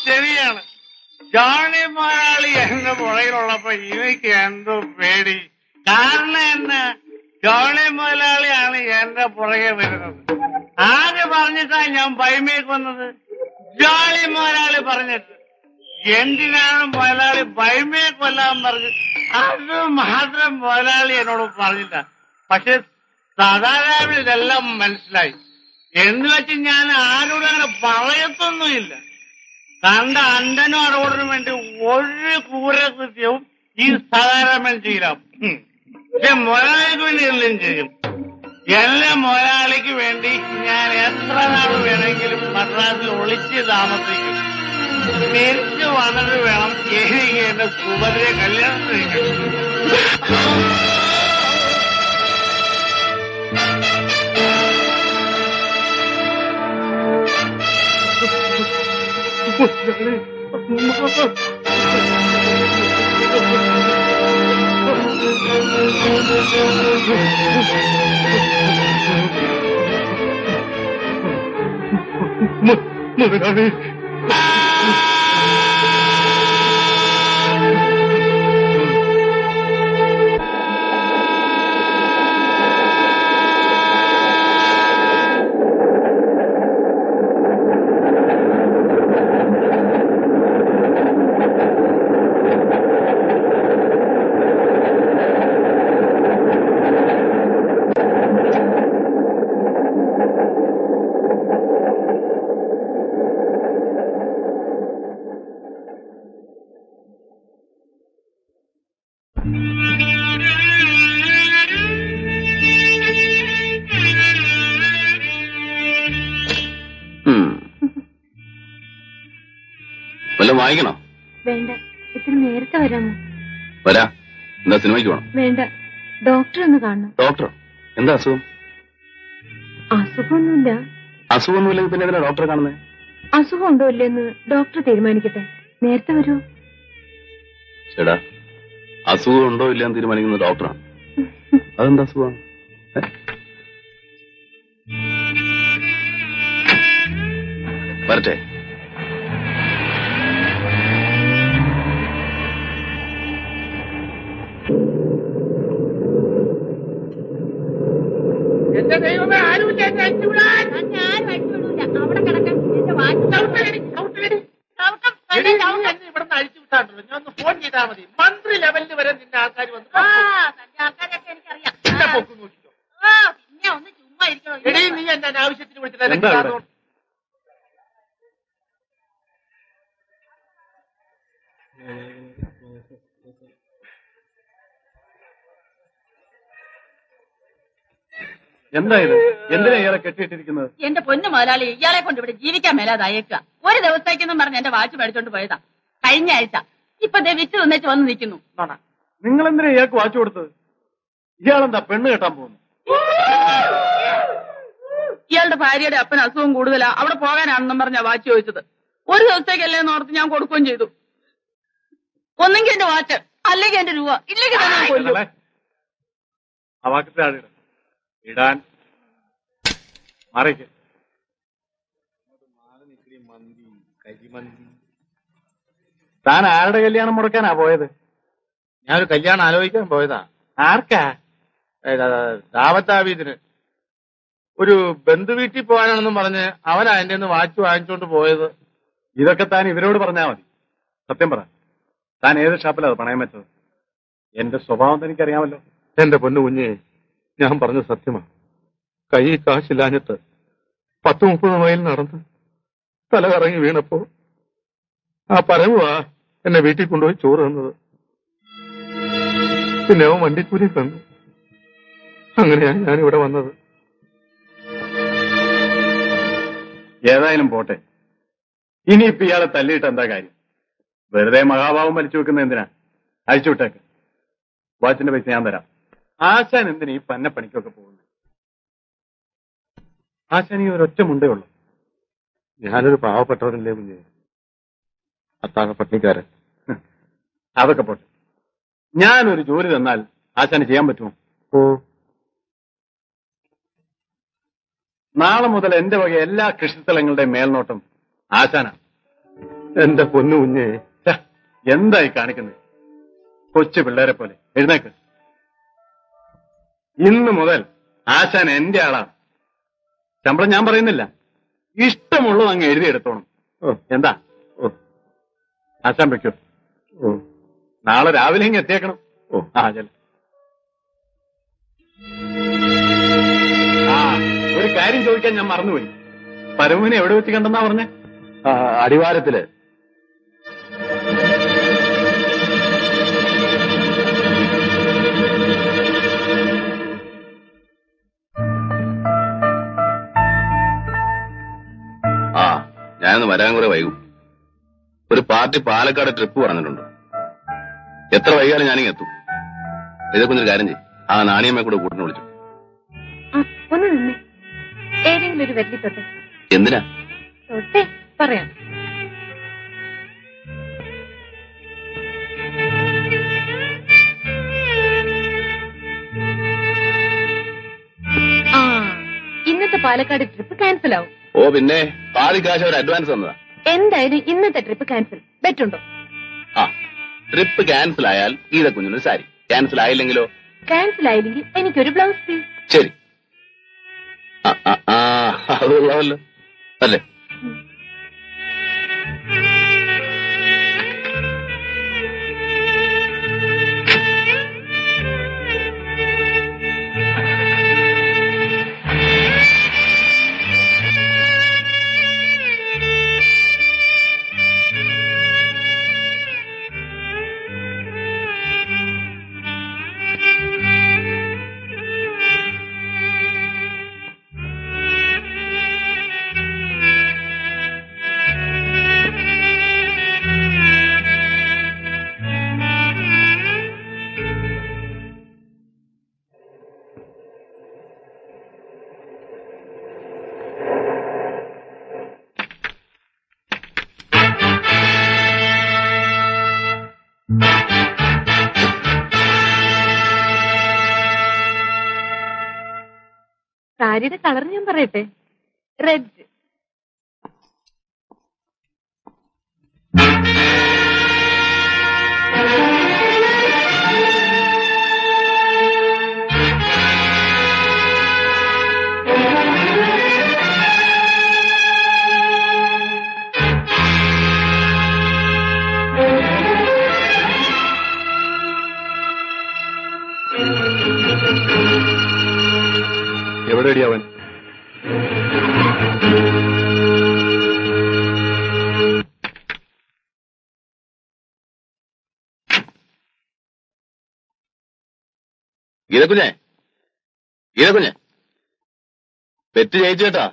ശരിയാണ്. ജോണി മുതലാളി എന്റെ പുറകിലുള്ളപ്പോ എനിക്ക് എന്തോ പേടി. കാരണം എന്നാ, ജോണി മുതലാളിയാണ് എന്റെ പുറകെ വരുന്നത്. ആര് പറഞ്ഞിട്ടാ ഞാൻ ബൈമേക്ക് വന്നത്? ജോണി മുതലാളി പറഞ്ഞിട്ട്. എന്തിനാണ് മുതലാളി ബൈമയെ കൊല്ലാൻ പറഞ്ഞു? അത് മാത്രം മുതലാളി എന്നോട് പറഞ്ഞില്ല. പക്ഷെ സദാരാവിൽ ഇതെല്ലാം മനസ്സിലായി. എന്ന് വെച്ച് ഞാൻ ആരോടും അങ്ങനെ പറയത്തൊന്നുമില്ല. കണ്ട അണ്ടനും അറോടിനും വേണ്ടി ഒരു ക്രൂരകൃത്യവും ഈ സദാരാമൻ ചെയ്യില്ല. പക്ഷെ മുതലാളിക്ക് വേണ്ടി എല്ലാം ചെയ്യും. എല്ലാ മുതലാളിക്ക് വേണ്ടി ഞാൻ എത്ര നാൾ വേണമെങ്കിലും മദ്രാസിൽ ഒളിച്ച് താമസിക്കും. തിരിച്ചു വന്നിട്ട് വേണം എനിക്ക് എന്റെ സുഭദ്രയെ കല്യാണം കഴിക്കണം. മുതലാളി, വല്ലതും വായിക്കണോ? വേണ്ട, ഇത്തിരി നേരത്തെ വരാമോ? വരാ. എന്താ സിനിമയ്ക്ക് വേണം? വേണ്ട, ഡോക്ടർ ഒന്ന് കാണണം. ഡോക്ടറോ? എന്താ അസുഖം? അസുഖമൊന്നുമില്ല. അസുഖമൊന്നുമില്ലെങ്കിൽ പിന്നെ എന്തിനാ ഡോക്ടറെ കാണുന്നത്? അസുഖം ഉണ്ടോ ഇല്ലെന്ന് ഡോക്ടർ തീരുമാനിക്കട്ടെ. നേരത്തെ വരൂ. ചേടാ, അസുഖം ഉണ്ടോ ഇല്ലെന്ന് തീരുമാനിക്കുന്നത് ഡോക്ടറാണ്. അതെന്താ അസുഖമാണ്? വരട്ടെ. എന്റെ ദൈവമേ, ആരുമില്ല എന്നെ അടിച്ചുവിടാൻ. അവിടെ കിടക്കാൻ ഇവിടുന്ന് അഴിച്ചു വിട്ടാണ്ടല്ലോ. ഞാൻ ഒന്ന് ഫോൺ ചെയ്താൽ മതി. മന്ത്രി ലെവലിൽ വരെ നിന്റെ ആൾക്കാർ വന്നു. എന്നെ പൊക്കും നോക്കിക്കോ. എടീ, നീ എന്നെ ആവശ്യത്തിന് വിളിച്ചിട്ട് എന്താ ഇത്? എന്തിനാ ഇയാളെ കെട്ടിയിട്ടിരിക്കുന്നത്? എന്റെ പൊന്നു മുതലാളി, ഇയാളെ കൊണ്ട് ഇവിടെ ജീവിക്കാൻ മേലാതായേക്കുക. ഒരു ദിവസത്തേക്കെന്നും പറഞ്ഞ് എന്റെ വാച്ച് മേടിച്ചോണ്ട് പോയതാ കഴിഞ്ഞ ആഴ്ച. ഇപ്പൊ ദേ വിറ്റ് തന്നേച്ച് വന്ന് നിൽക്കുന്നു. നിങ്ങൾ എന്തിനാ ഇയാൾക്ക് വാച്ച് കൊടുത്തത്? ഇയാളെന്താ പെണ്ണ് കെട്ടാൻ പോകുന്നു? ഇയാളുടെ ഭാര്യയുടെ അപ്പന് അസുഖം കൂടുതലാ, അവിടെ പോകാനാണെന്നും പറഞ്ഞാ വാച്ച് ചോദിച്ചത്. ഒരു ദിവസത്തേക്കല്ലേ ഓർത്ത് ഞാൻ കൊടുക്കുകയും ചെയ്തു. ഒന്നെങ്കിൽ എന്റെ വാച്ച്, അല്ലെങ്കിൽ എന്റെ രൂപ, ഇല്ലെങ്കിൽ തന്നെ കൊല്ലും. ഇടാൻ മാറിക്ക്. താൻ ആരുടെ കല്യാണം മുടക്കാനാ പോയത്? ഞാനൊരു കല്യാണം ആലോചിക്കാൻ പോയതാ. ആർക്കാ? ദാവത്താബീദിന് ഒരു ബന്ധുവീട്ടിൽ പോകാനാണെന്നും പറഞ്ഞ് അവനാ എന്റെ നിന്ന് വാച്ച് വാങ്ങിച്ചോണ്ട് പോയത്. ഇതൊക്കെ താൻ ഇവരോട് പറഞ്ഞാ മതി. സത്യം പറ, താൻ ഏത് ഷാപ്പിലാ അത് പണയം വെച്ചത്? എന്റെ സ്വഭാവം എനിക്കറിയാമല്ലോ. എന്റെ പൊന്നു കുഞ്ഞെ, ഞാൻ പറഞ്ഞ സത്യമാണ്. കൈ കാശില്ലാഞ്ഞിട്ട് 10-30 മൈൽ നടന്ന് തല കറങ്ങി വീണപ്പോ ആ പരമുവാ എന്നെ വീട്ടിൽ കൊണ്ടുപോയി ചോറ് തന്നത്. പിന്നെ അവൻ വണ്ടിക്കൂലി തന്നു. അങ്ങനെയാണ് ഞാനിവിടെ വന്നത്. ഏതായാലും പോട്ടെ. ഇനിയിപ്പോ ഇയാളെ തല്ലിയിട്ട് എന്താ കാര്യം? വെറുതെ മഹാഭാവം വലിച്ചു വെക്കുന്ന എന്തിനാ? അഴിച്ചുവിട്ടേക്ക്. വാച്ചിന്റെ പൈസ ഞാൻ തരാം. ആശാൻ എന്തിനാ ഈ പന്നപ്പണിക്കൊക്കെ പോകുന്നത്? ആശാൻ ഈ ഒരൊറ്റ മുണ്ടേ ഉള്ളൂ. ഞാനൊരു പാവപ്പെട്ടവരല്ലേ കുഞ്ഞെ, അത്താഴ പട്ടിണിക്കാരൻ. അതൊക്കെ പോട്ടെ. ഞാനൊരു ജോലി തന്നാൽ ആശാന് ചെയ്യാൻ പറ്റുമോ? ഓ, നാളെ മുതൽ എന്റെ വക എല്ലാ കൃഷിസ്ഥലങ്ങളുടെയും മേൽനോട്ടം ആശാനാണ്. എന്റെ പൊന്നു കുഞ്ഞേ, എന്തായി കാണിക്കുന്നത്? കൊച്ചു പിള്ളേരെ പോലെ എഴുന്നേക്ക്. ഇന്ന് മുതൽ ആശാൻ എന്റെ ആളാണ്. ശമ്പളം ഞാൻ പറയുന്നില്ല, ഇഷ്ടമുള്ളത് അങ്ങ് എഴുതിയെടുത്തോണം. എന്താ? ആശാൻ വെക്കോ? നാളെ രാവിലെ ഇങ്ങ് എത്തിയേക്കണം. ചെല ഒരു കാര്യം ചോദിക്കാൻ ഞാൻ മറന്നുപോയി. പരമുവിനെ എവിടെ വെച്ച് കണ്ടെന്നാ പറഞ്ഞേ? അടിവാരത്തില്. ഞാനൊന്ന് വരാൻ കുറെ വൈകും. ഒരു പാർട്ടി പാലക്കാട് ട്രിപ്പ് പറഞ്ഞിട്ടുണ്ട്. എത്ര വൈകാലും ഞാനിങ്ങ് എത്തും. ഇതൊക്കെ ഒരു കാര്യം ചെയ്യും, ആ നാണിയമ്മയെ കൂടെ കൂട്ടിന് വിളിച്ചു. ഒന്ന് നിന്നേ, ഏതെങ്കിലും ഒരു വെല്ലി തൊട്ടെ. എന്തിനാ? തൊട്ടെ പറയാം. ഇന്നത്തെ പാലക്കാട് ട്രിപ്പ് ക്യാൻസൽ ആവും. ഓ പിന്നെ, പാതി കാശ് ഒരു അഡ്വാൻസ് തന്നതാ. എന്തായാലും ഇന്നത്തെ ട്രിപ്പ് ക്യാൻസൽ. ബെറ്റുണ്ടോ? ട്രിപ്പ് ക്യാൻസൽ ആയാൽ ഈത കുഞ്ഞിന് സാരി, ക്യാൻസൽ ആയില്ലെങ്കിലോ? ക്യാൻസൽ ആയില്ലെങ്കിൽ എനിക്കൊരു ബ്ലൗസ് പീസ്. ശരി, അതുള്ളവല്ലോ അല്ലേ? സാരിയുടെ കളർ ഞാൻ പറയട്ടെ, റെഡ്. എവിടെയടി അവൻ? ഗീതക്കുഞ്ഞെ, ഗീതക്കുഞ്ഞെ, പെറ്റ് ജയിച്ചു കേട്ടാ.